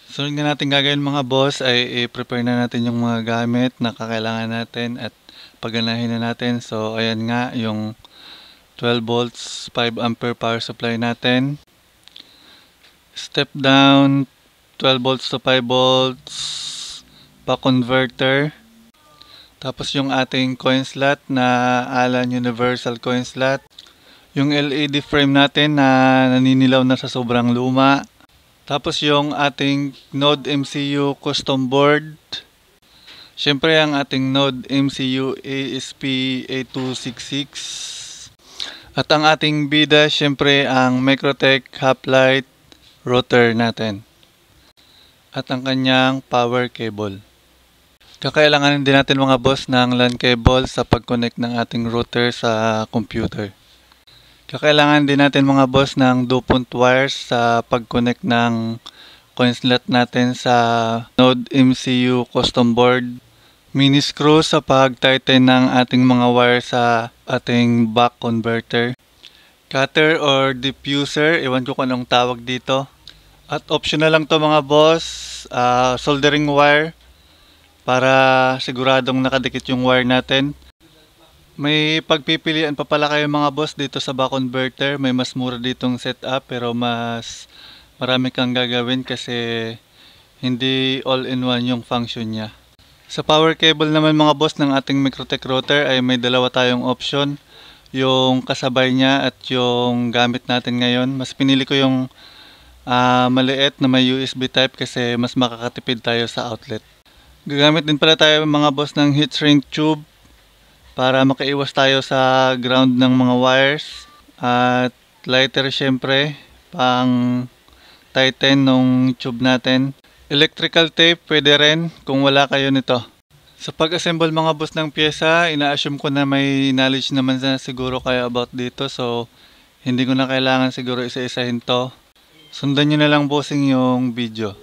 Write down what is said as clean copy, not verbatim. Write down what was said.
Sunod nga natin gagawin mga boss ay i-prepare na natin yung mga gamit na kakailangan natin at pagganahin na natin. So ayan nga yung 12 volts 5 ampere power supply natin. Step down 12 volts to 5 volts back converter. Tapos yung ating coin slot na Allen Universal coin slot. Yung LED frame natin na naninilaw na sa sobrang luma. Tapos yung ating Node MCU custom board. Siyempre ang ating Node MCU ASP8266. At ang ating bida, siyempre ang Microtech Hoplite router natin. At ang kanyang power cable. Kakailanganin din natin mga boss ng LAN cable sa pag-connect ng ating router sa computer. Kakailangan din natin mga boss ng DuPont wires sa pag-connect ng coin slot natin sa Node MCU custom board. Mini screw sa pag-tighten ng ating mga wire sa ating buck converter. Cutter or diffuser, iwan ko kung anong tawag dito. At optional lang to mga boss, soldering wire para siguradong nakadikit yung wire natin. May pagpipilian pa pala kayo mga boss dito sa back converter. May mas mura ditong setup pero mas marami kang gagawin kasi hindi all-in-one yung function niya. Sa power cable naman mga boss ng ating Microtech router ay may dalawa tayong option. Yung kasabay niya at yung gamit natin ngayon. Mas pinili ko yung maliit na may USB type kasi mas makakatipid tayo sa outlet. Gagamit din pala tayo mga boss ng heat shrink tube para makaiwas tayo sa ground ng mga wires. At lighter syempre, pang tighten ng tube natin. Electrical tape pwede rin kung wala kayo nito. Sa pag-assemble mga boss ng pyesa, ina-assume ko na may knowledge naman na siguro kayo about dito. So, hindi ko na kailangan siguro isa-isahin to. Sundan nyo na lang bossing yung video.